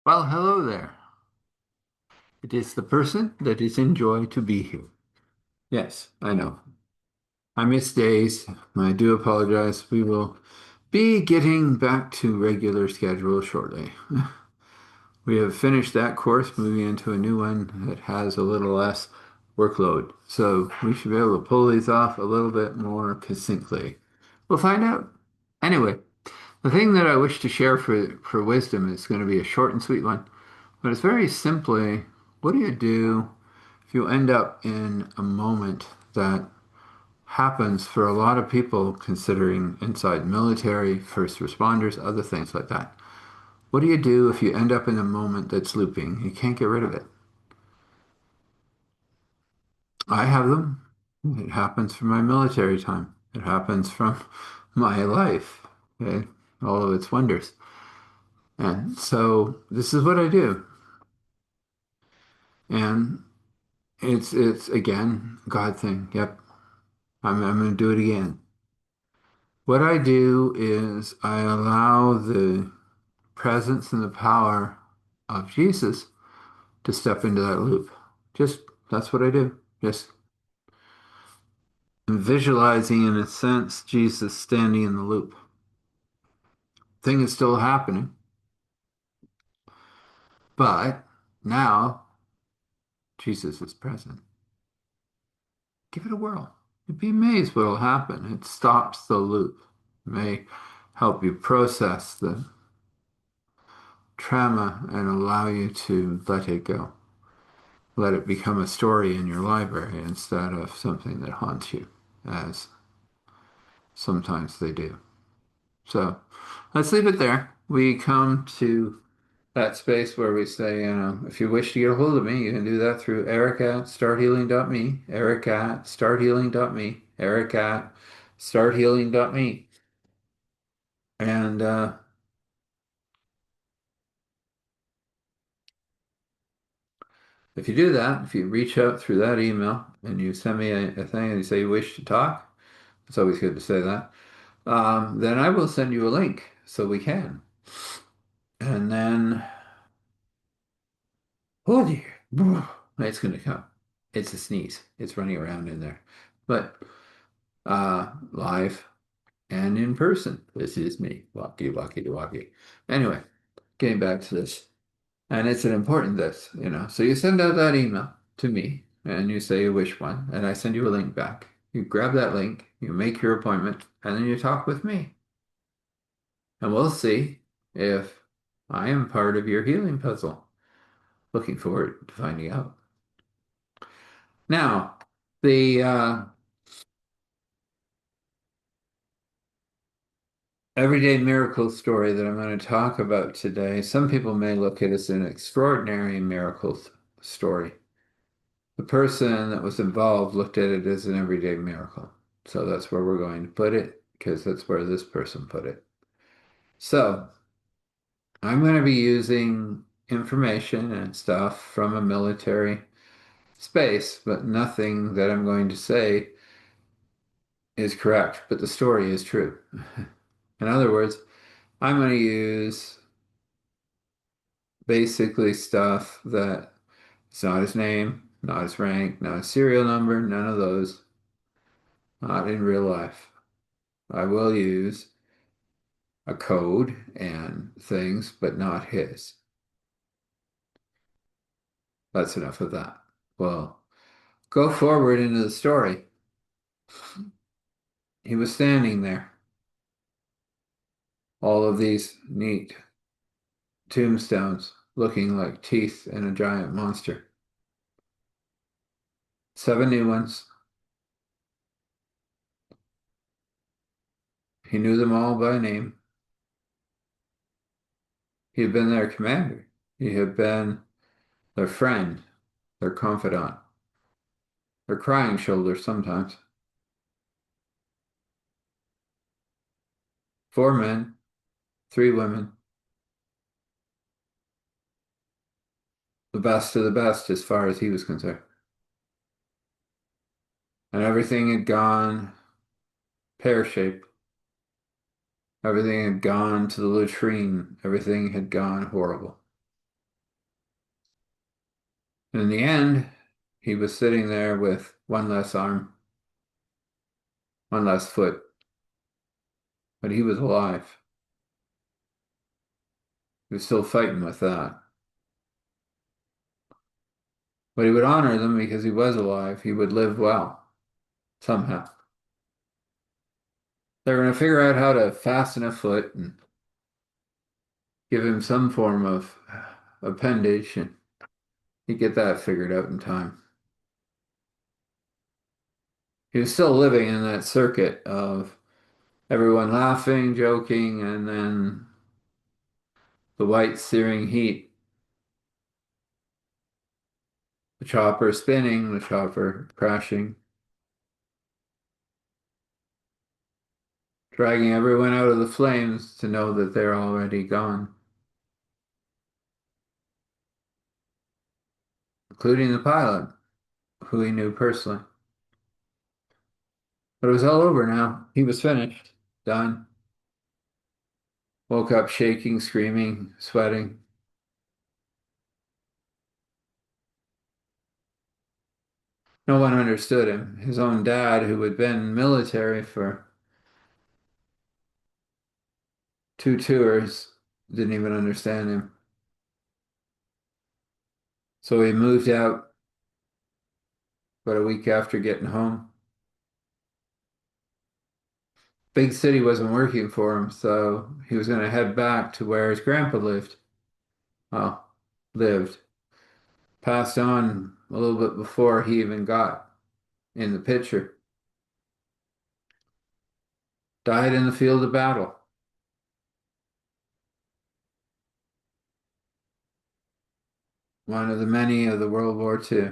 Well, hello there. It is the person that is in joy to be here. Yes, I know. I miss days. I do apologize. We will be getting back to regular schedule shortly. We have finished that course, moving into a new one that has a little less workload. So we should be able to pull these off a little bit more succinctly. We'll find out. Anyway, the thing that I wish to share for wisdom is going to be a short and sweet one. But it's very simply, what do you do if you end up in a moment that happens for a lot of people considering inside military, first responders, other things like that? What do you do if you end up in a moment that's looping? You can't get rid of it. I have them. It happens from my military time. It happens from my life, okay? All of its wonders. And so this is what I do. And it's again, God thing. Yep. I'm going to do it again. What I do is I allow the presence and the power of Jesus to step into that loop. Just that's what I do. Just visualizing, in a sense, Jesus standing in the loop. Thing is still happening, but now Jesus is present. Give it a whirl. You'd be amazed what'll happen. It stops the loop. It may help you process the trauma and allow you to let it go. Let it become a story in your library instead of something that haunts you, as sometimes they do. So let's leave it there. We come to that space where we say, if you wish to get a hold of me, you can do that through Eric at starthealing.me, Eric at starthealing.me, Eric at starthealing.me. And if you do that, if you reach out through that email and you send me a thing and you say you wish to talk, it's always good to say that. Then I will send you a link so we can. And then, oh dear, it's going to come. It's a sneeze. It's running around in there. But live and in person, this is me. Walkie, walkie, walkie. Anyway, getting back to this. And it's an important this. So you send out that email to me and you say you wish one, and I send you a link back. You grab that link, you make your appointment, and then you talk with me. And we'll see if I am part of your healing puzzle. Looking forward to finding out. Now, the everyday miracle story that I'm going to talk about today, some people may look at it as an extraordinary miracle story. The person that was involved looked at it as an everyday miracle. So that's where we're going to put it, because that's where this person put it. So I'm going to be using information and stuff from a military space, but nothing that I'm going to say is correct, but the story is true. In other words, I'm going to use basically stuff that it's not his name, not his rank, not his serial number, none of those, not in real life. I will use a code and things, but not his. That's enough of that. Well, go forward into the story. He was standing there. All of these neat tombstones looking like teeth in a giant monster. 7 new ones. He knew them all by name. He had been their commander. He had been their friend, their confidant, their crying shoulder sometimes. 4 men, 3 women, the best of the best as far as he was concerned. And everything had gone pear-shaped. Everything had gone to the latrine. Everything had gone horrible. And in the end, he was sitting there with one less arm, one less foot, but he was alive. He was still fighting with that. But he would honor them because he was alive. He would live well somehow. They were going to figure out how to fasten a foot and give him some form of appendage, and he'd get that figured out in time. He was still living in that circuit of everyone laughing, joking, and then the white searing heat, the chopper spinning, the chopper crashing, dragging everyone out of the flames to know that they're already gone, including the pilot, who he knew personally. But it was all over now. He was finished, done. Woke up shaking, screaming, sweating. No one understood him. His own dad, who had been military for 2 tours, didn't even understand him. So he moved out about a week after getting home. Big city wasn't working for him, so he was going to head back to where his grandpa lived. Well, lived. Passed on a little bit before he even got in the picture. Died in the field of battle. One of the many of the World War II.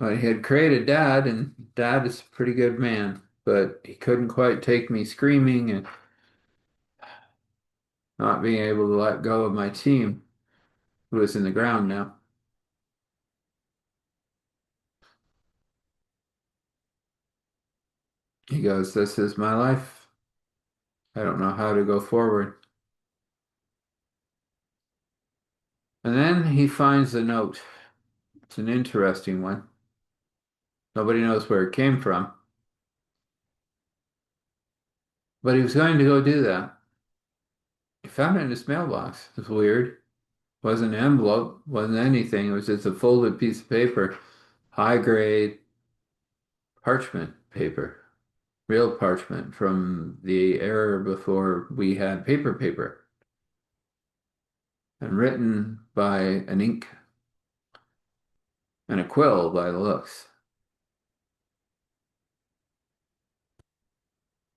But he had created Dad, and Dad is a pretty good man, but he couldn't quite take me screaming and not being able to let go of my team, who was in the ground now. He goes, "This is my life. I don't know how to go forward." And then he finds a note. It's an interesting one. Nobody knows where it came from, but he was going to go do that. He found it in his mailbox. It's weird. Wasn't an envelope, wasn't anything. It was just a folded piece of paper, high grade parchment paper, real parchment from the era before we had paper, and written by an ink and a quill by the looks.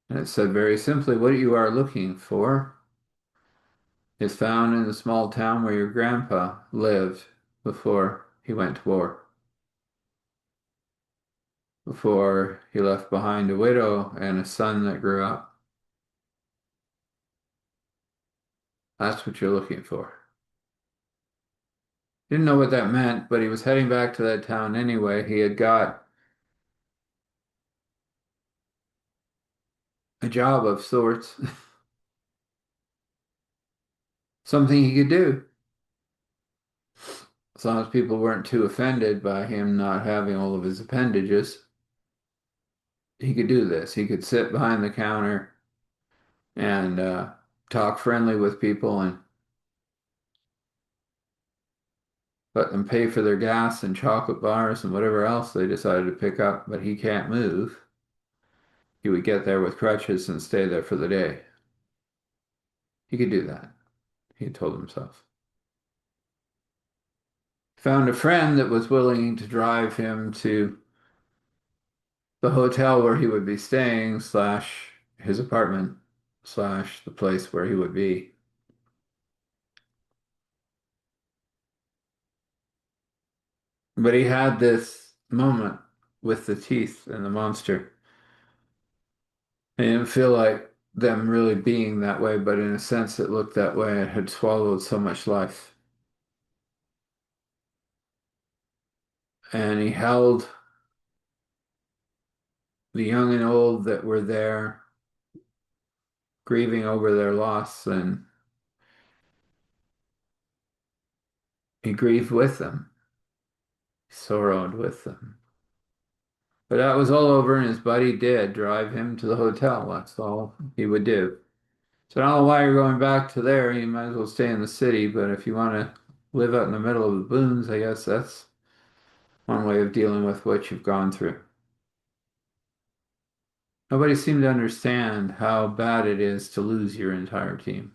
And it said very simply, "What you are looking for is found in the small town where your grandpa lived before he went to war, before he left behind a widow and a son that grew up. That's what you're looking for." Didn't know what that meant, but he was heading back to that town anyway. He had got a job of sorts, something he could do. As long as people weren't too offended by him not having all of his appendages, he could do this. He could sit behind the counter and talk friendly with people and let them pay for their gas and chocolate bars and whatever else they decided to pick up, but he can't move. He would get there with crutches and stay there for the day. He could do that, he told himself. Found a friend that was willing to drive him to the hotel where he would be staying, slash his apartment, slash the place where he would be. But he had this moment with the teeth and the monster. He didn't feel like them really being that way, but in a sense it looked that way. It had swallowed so much life. And he held the young and old that were there grieving over their loss, and He grieved with them, sorrowed with them. But that was all over, and his buddy did drive him to the hotel. That's all he would do. So I don't know why you're going back to there. You might as well stay in the city. But if you want to live out in the middle of the boons, I guess that's one way of dealing with what you've gone through. Nobody seemed to understand how bad it is to lose your entire team.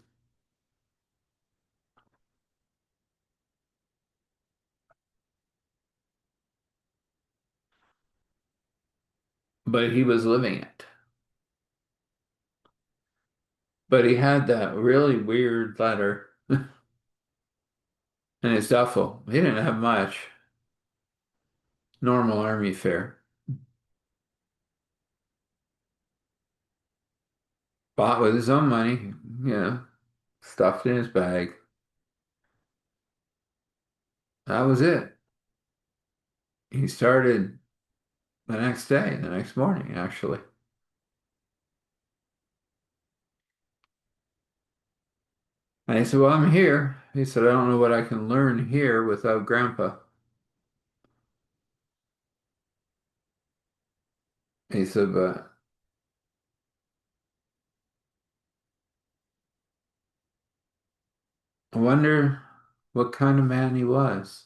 But he was living it. But he had that really weird letter in his duffel. He didn't have much. Normal army fare. Bought with his own money, you know, stuffed in his bag. That was it. He started the next day, the next morning, actually. And he said, well, I'm here. He said, I don't know what I can learn here without Grandpa. He said, but I wonder what kind of man he was.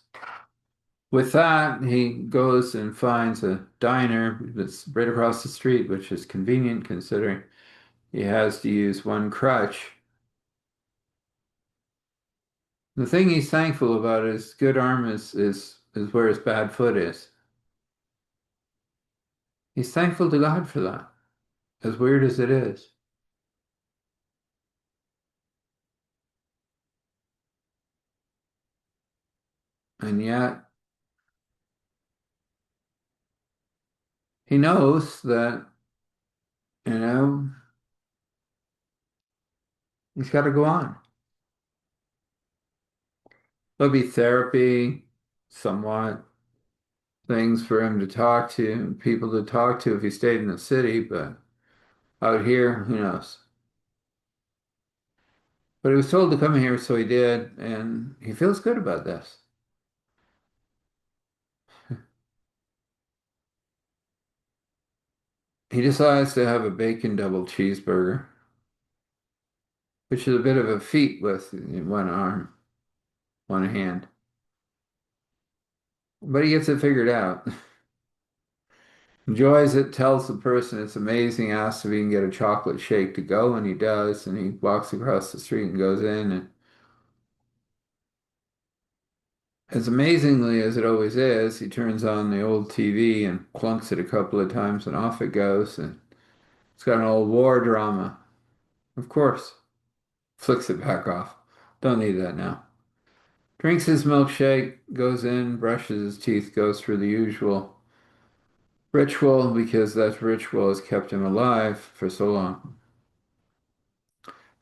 With that, he goes and finds a diner that's right across the street, which is convenient considering he has to use one crutch. The thing he's thankful about is good arm is where his bad foot is. He's thankful to God for that, as weird as it is. And yet he knows that, you know, he's got to go on. There'll be therapy, somewhat, things for him to talk to, people to talk to if he stayed in the city, but out here, who knows? But he was told to come here, so he did, and he feels good about this. He decides to have a bacon double cheeseburger, which is a bit of a feat with one arm, one hand. But he gets it figured out. Enjoys it, tells the person it's amazing, asks if he can get a chocolate shake to go, and he does, and he walks across the street and goes in, and as amazingly as it always is, he turns on the old TV and clunks it a couple of times, and off it goes, and it's got an old war drama. Of course, flicks it back off. Don't need that now. Drinks his milkshake, goes in, brushes his teeth, goes through the usual ritual because that ritual has kept him alive for so long.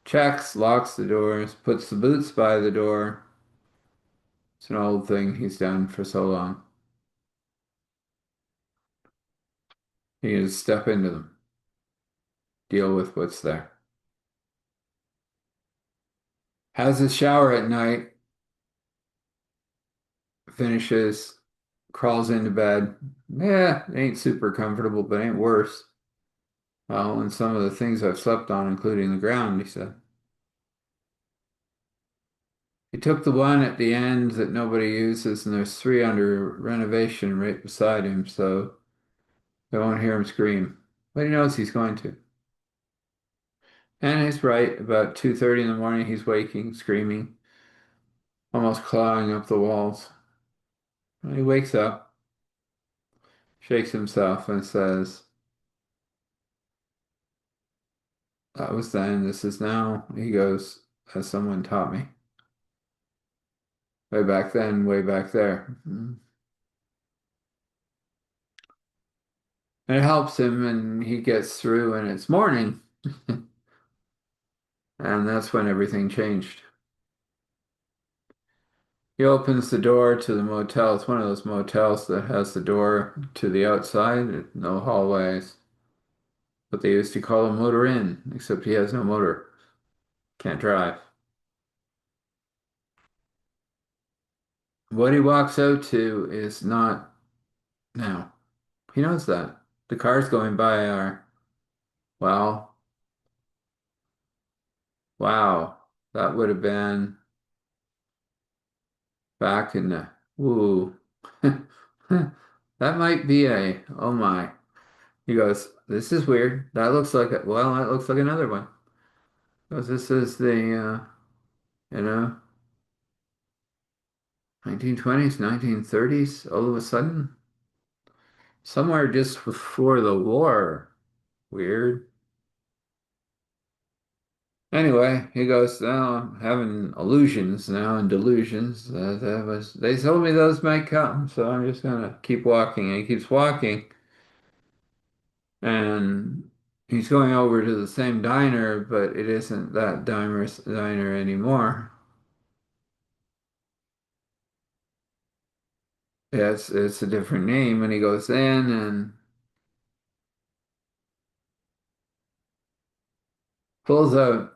Checks, locks the doors, puts the boots by the door. It's an old thing he's done for so long. He can just step into them, deal with what's there. Has his shower at night, finishes, crawls into bed. Yeah, ain't super comfortable, but ain't worse. Well, and some of the things I've slept on, including the ground, he said. He took the one at the end that nobody uses, and there's three under renovation right beside him, so they won't hear him scream. But he knows he's going to. And he's right. About 2:30 in the morning, he's waking, screaming, almost clawing up the walls. And he wakes up, shakes himself, and says, that was then, this is now. He goes, as someone taught me. Way back then, way back there. And it helps him, and he gets through, and it's morning. And that's when everything changed. He opens the door to the motel. It's one of those motels that has the door to the outside, no hallways. What they used to call a motor inn, except he has no motor, can't drive. What he walks out to is not now. He knows that. The cars going by are, well, wow, that would have been back in the, ooh. That might be a, oh my. He goes, this is weird. That looks like a, well, that looks like another one. Because this is the, you know, 1920s, 1930s, all of a sudden, somewhere just before the war. Weird. Anyway, he goes, now I'm having illusions now and delusions. That was, they told me those might come, so I'm just gonna keep walking. And he keeps walking, and he's going over to the same diner, but it isn't that diner anymore. It's a different name, and he goes in and pulls out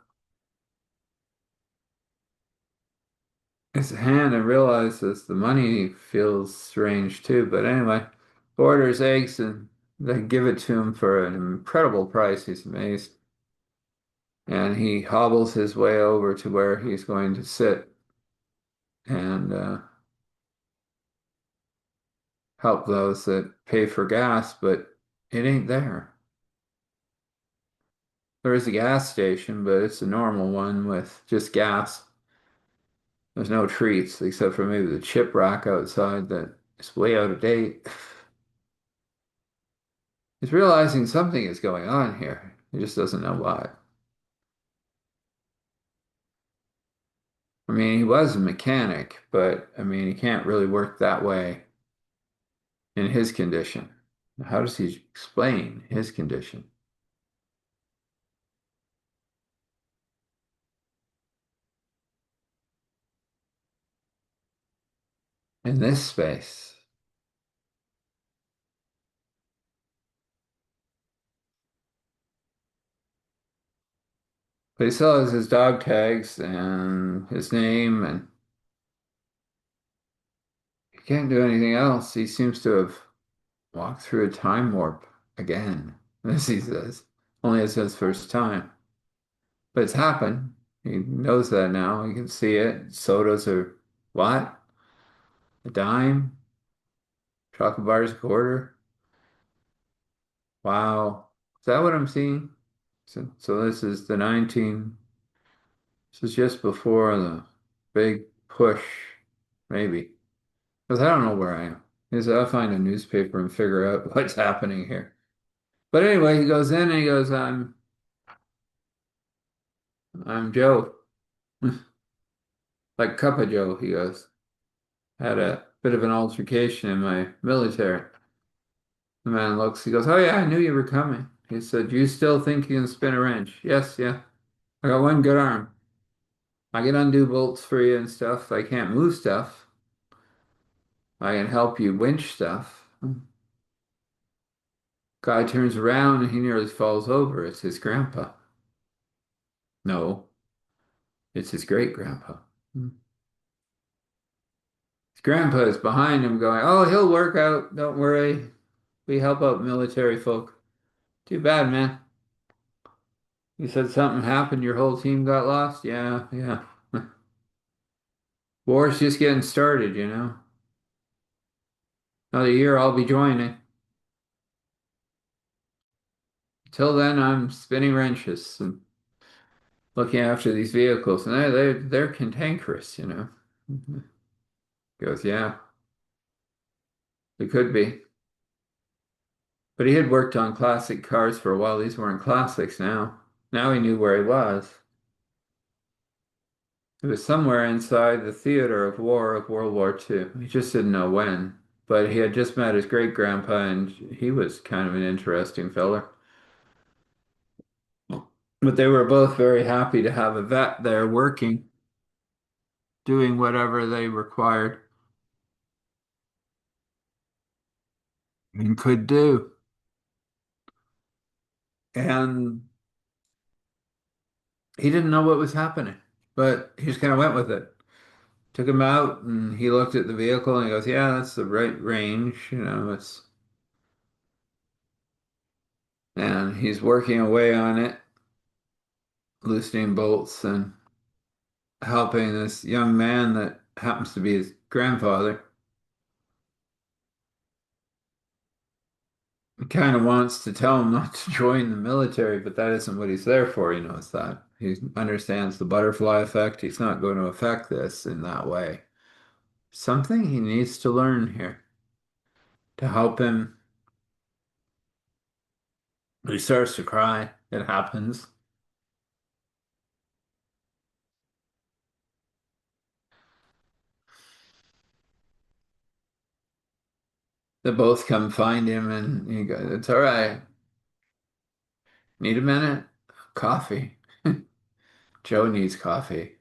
his hand and realizes the money feels strange too. But anyway, orders eggs and they give it to him for an incredible price. He's amazed. And he hobbles his way over to where he's going to sit and help those that pay for gas, but it ain't there. There is a gas station, but it's a normal one with just gas. There's no treats except for maybe the chip rack outside that is way out of date. He's realizing something is going on here. He just doesn't know what. I mean, he was a mechanic, but I mean, he can't really work that way in his condition. How does he explain his condition in this space? But he still has his dog tags and his name, and he can't do anything else. He seems to have walked through a time warp again, as he says. Only it's his first time. But it's happened. He knows that now. He can see it. Sodas are what? A dime? Chocolate bars a quarter? Wow. Is that what I'm seeing? So this is the 19, this is just before the big push, maybe. Because I don't know where I am. Because I'll find a newspaper and figure out what's happening here. But anyway, he goes in and he goes, I'm Joe. Like Cup of Joe, he goes. Had a bit of an altercation in my military. The man looks, he goes, oh yeah, I knew you were coming. He said, you still think you can spin a wrench? Yes, yeah. I got one good arm. I can undo bolts for you and stuff. I can't move stuff. I can help you winch stuff. Guy turns around and he nearly falls over. It's his grandpa. No, it's his great grandpa. His grandpa is behind him going, oh, he'll work out. Don't worry. We help out military folk. Too bad, man. You said something happened, your whole team got lost? Yeah, yeah. War's just getting started, you know. Another year I'll be joining. Till then, I'm spinning wrenches and looking after these vehicles, and they're cantankerous, you know. Goes, yeah, it could be. But he had worked on classic cars for a while. These weren't classics now. Now he knew where he was. It was somewhere inside the theater of war of World War II. He just didn't know when. But he had just met his great grandpa, and he was kind of an interesting feller. But they were both very happy to have a vet there working, doing whatever they required and could do. And he didn't know what was happening, but he just kind of went with it. took him out and he looked at the vehicle and he goes, yeah, that's the right range, it's and he's working away on it, loosening bolts and helping this young man that happens to be his grandfather. He kind of wants to tell him not to join the military, but that isn't what he's there for. He knows that. He understands the butterfly effect. He's not going to affect this in that way. Something he needs to learn here to help him. He starts to cry. It happens. They both come find him and he goes, it's all right. Need a minute? Coffee. Joe needs coffee.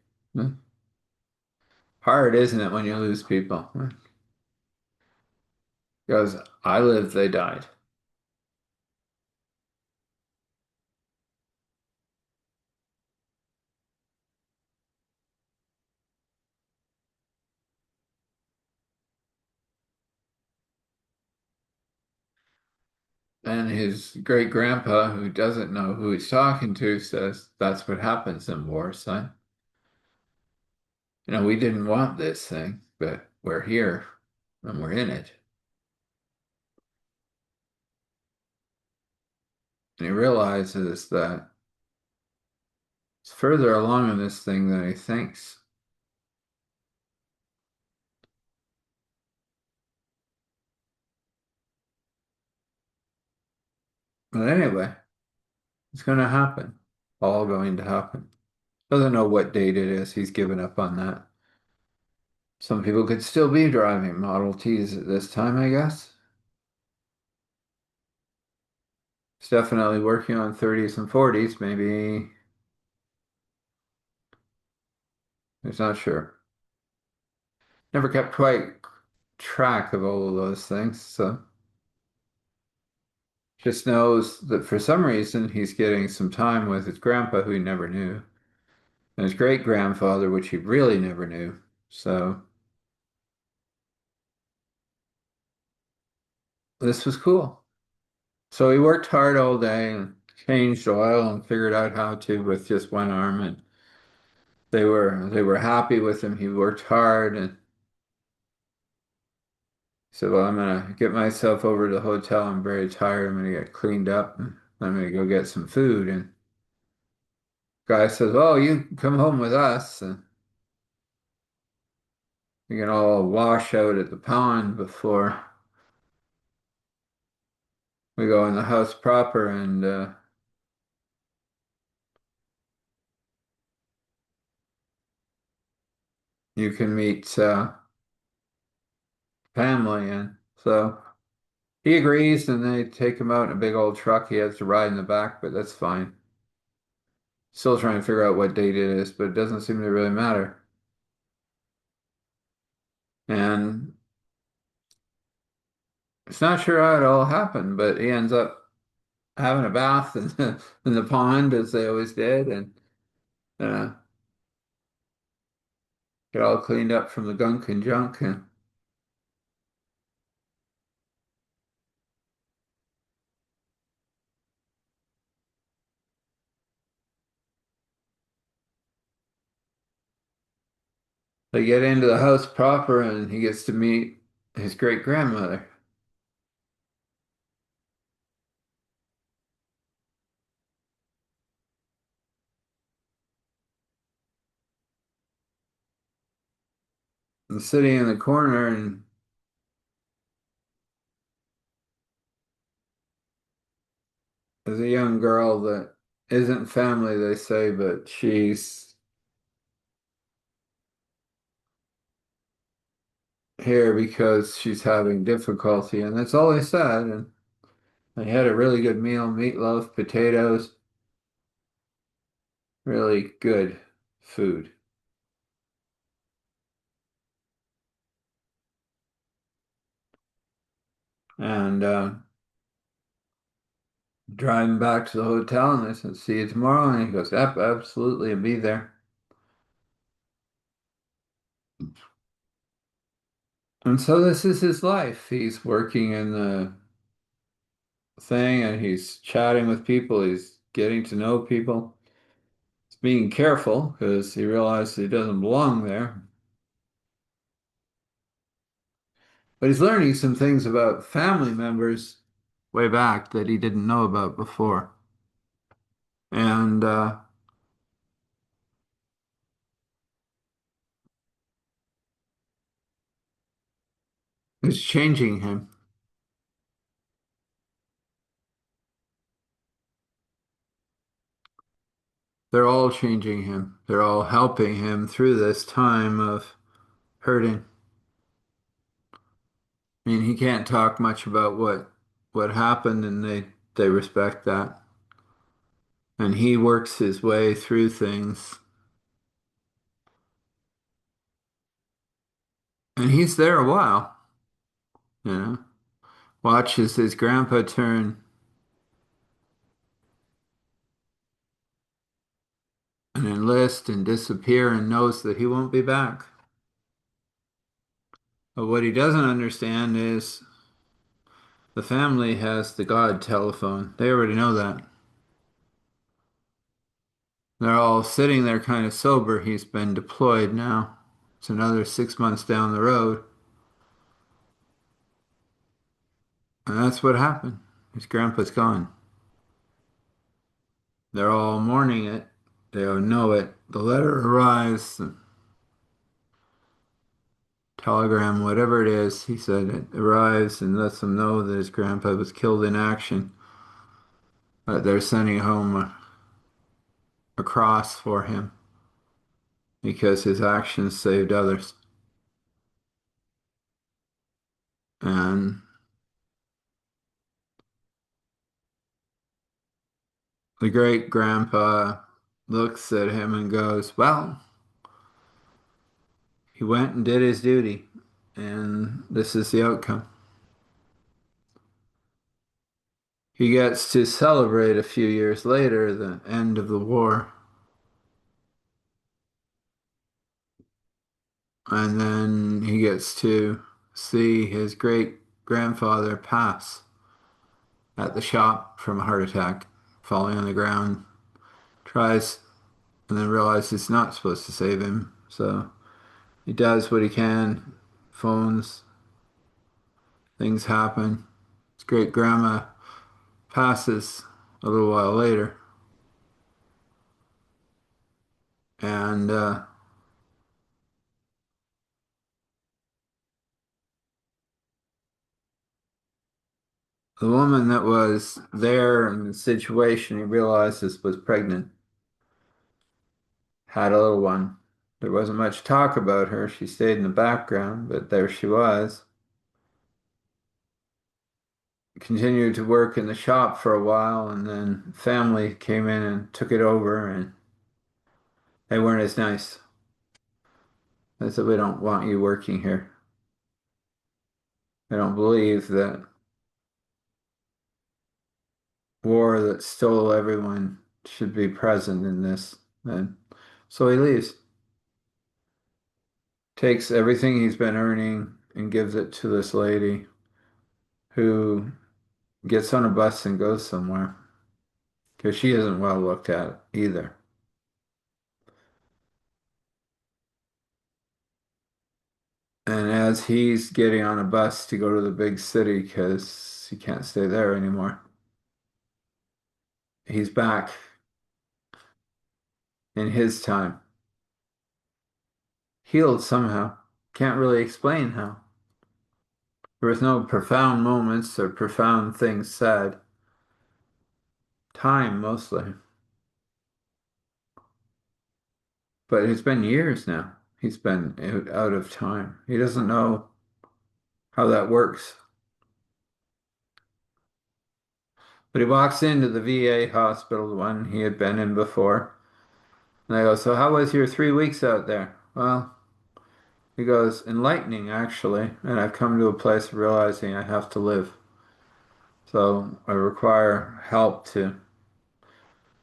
Hard, isn't it, when you lose people? He goes, I lived, they died. And his great grandpa, who doesn't know who he's talking to, says, that's what happens in war, son. We didn't want this thing, but we're here and we're in it. And he realizes that it's further along in this thing than he thinks. But anyway, it's going to happen. All going to happen. Doesn't know what date it is. He's given up on that. Some people could still be driving Model Ts at this time, I guess. He's definitely working on 30s and 40s. Maybe he's not sure. Never kept quite track of all of those things, so just knows that for some reason he's getting some time with his grandpa who he never knew, and his great grandfather, which he really never knew. So this was cool. So he worked hard all day and changed oil and figured out how to with just one arm, and they were happy with him. He worked hard and said, well, I'm gonna get myself over to the hotel. I'm very tired. I'm gonna get cleaned up. And I'm gonna go get some food. And guy says, "Oh, you come home with us, and you can all wash out at the pond before we go in the house proper, and you can meet family." And so he agrees, and they take him out in a big old truck. He has to ride in the back, but that's fine. Still trying to figure out what date it is, but it doesn't seem to really matter. And it's not sure how it all happened, but he ends up having a bath in the pond as they always did, and uh, get all cleaned up from the gunk and junk. And they get into the house proper, and he gets to meet his great grandmother. And sitting in the corner, and is a young girl that isn't family, they say, but she's here because she's having difficulty, and that's all they said. And they had a really good meal, meatloaf, potatoes, really good food. And driving back to the hotel, and I said, "See you tomorrow." And he goes, "Yep, absolutely, I'll be there." And so this is his life. He's working in the thing and he's chatting with people. He's getting to know people. He's being careful because he realizes he doesn't belong there. But he's learning some things about family members way back that he didn't know about before. And it's changing him. They're all changing him. They're all helping him through this time of hurting. I mean, he can't talk much about what happened, and they respect that. And he works his way through things. And he's there a while, you know. Watches his grandpa turn and enlist and disappear and knows that he won't be back. But what he doesn't understand is the family has the God telephone. They already know that. They're all sitting there kind of sober. He's been deployed now. It's another 6 months down the road. And that's what happened. His grandpa's gone. They're all mourning it. They all know it. The letter arrives, the telegram, whatever it is, he said it arrives and lets them know that his grandpa was killed in action. That they're sending home a cross for him because his actions saved others. And the great grandpa looks at him and goes, well, he went and did his duty, and this is the outcome. He gets to celebrate a few years later the end of the war, and then he gets to see his great grandfather pass at the shop from a heart attack, falling on the ground, tries and then realizes he's not supposed to save him. So he does what he can, phones, things happen. His great grandma passes a little while later, and the woman that was there in the situation he realizes was pregnant, had a little one. There wasn't much talk about her. She stayed in the background, but there she was. Continued to work in the shop for a while, and then family came in and took it over, and they weren't as nice. They said, we don't want you working here. They don't believe that war that stole everyone should be present in this. And so he leaves, takes everything he's been earning and gives it to this lady who gets on a bus and goes somewhere because she isn't well looked at either. And as he's getting on a bus to go to the big city because he can't stay there anymore, he's back in his time, healed somehow. Can't really explain how. There was no profound moments or profound things said. Time mostly. But it's been years now. He's been out of time. He doesn't know how that works. But he walks into the VA hospital, the one he had been in before. And I go, so how was your 3 weeks out there? Well, he goes, enlightening actually. And I've come to a place of realizing I have to live. So I require help to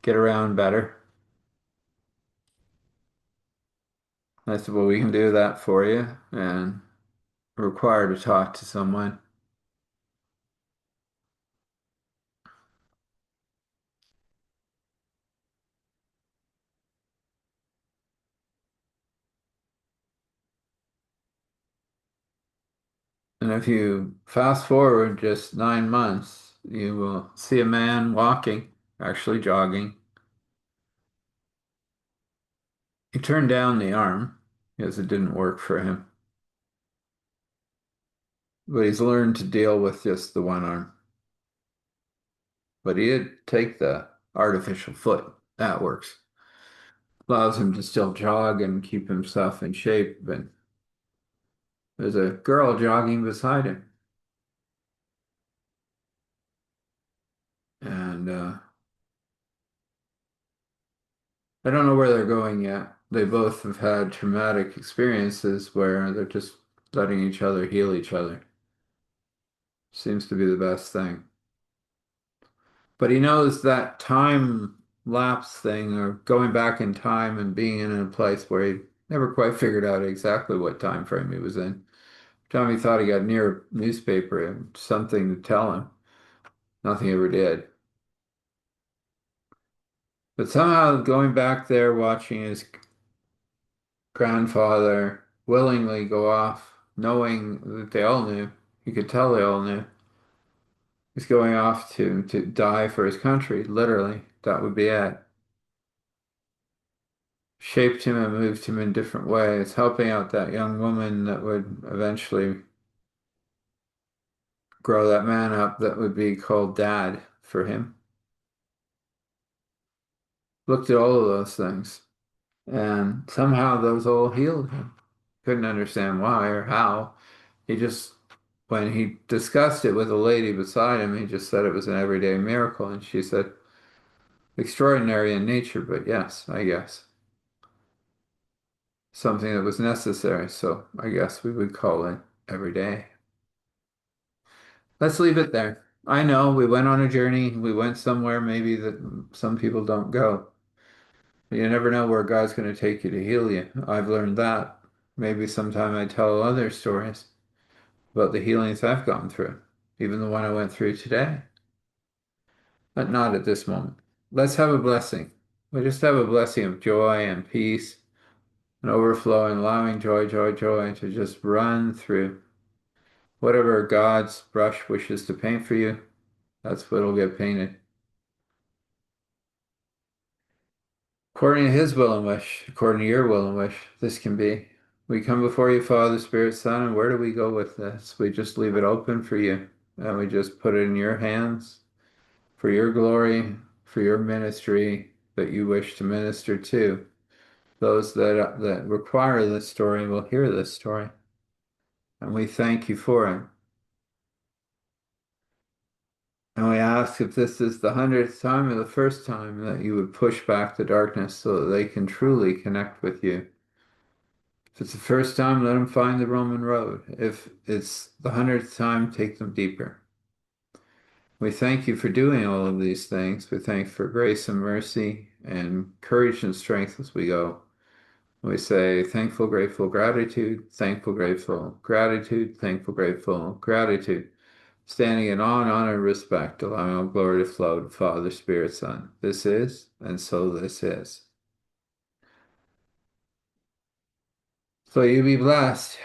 get around better. I said, well, we can do that for you. And require to talk to someone. And if you fast forward just 9 months, you will see a man walking, actually jogging. He turned down the arm because it didn't work for him, but he's learned to deal with just the one arm. But he did take the artificial foot. That works. Allows him to still jog and keep himself in shape. And there's a girl jogging beside him. And I don't know where they're going yet. They both have had traumatic experiences where they're just letting each other heal each other. Seems to be the best thing. But he knows that time lapse thing or going back in time and being in a place where he never quite figured out exactly what time frame he was in. Time he thought he got near a newspaper and something to tell him. Nothing ever did. But somehow going back there, watching his grandfather willingly go off, knowing that they all knew, he could tell they all knew, he's going off to die for his country, literally. That would be it. Shaped him and moved him in different ways, helping out that young woman that would eventually grow that man up that would be called dad for him. Looked at all of those things, and somehow those all healed him. Couldn't understand why or how. He just, when he discussed it with a lady beside him, he just said it was an everyday miracle. And she said, extraordinary in nature, but yes, I guess. Something that was necessary. So I guess we would call it every day. Let's leave it there. I know we went on a journey. We went somewhere maybe that some people don't go. You never know where God's going to take you to heal you. I've learned that. Maybe sometime I tell other stories about the healings I've gone through, even the one I went through today, but not at this moment. Let's have a blessing. We just have a blessing of joy and peace and overflow and allowing joy, joy, joy to just run through whatever God's brush wishes to paint for you. That's what'll get painted. According to his will and wish, according to your will and wish, this can be. We come before you, Father, Spirit, Son, and where do we go with this? We just leave it open for you, and we just put it in your hands for your glory, for your ministry that you wish to minister to. Those that require this story will hear this story, and we thank you for it. And we ask if this is the 100th time or the first time that you would push back the darkness so that they can truly connect with you. If it's the first time, let them find the Roman road. If it's the 100th time, take them deeper. We thank you for doing all of these things. We thank you for grace and mercy and courage and strength as we go. We say thankful, grateful, gratitude, thankful, grateful, gratitude, thankful, grateful, gratitude. Standing in awe and honor and respect, allowing all glory to flow to Father, Spirit, Son. This is, and so this is. So you be blessed.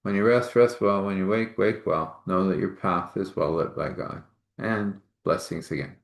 When you rest, rest well. When you wake, wake well. Know that your path is well lit by God. And blessings again.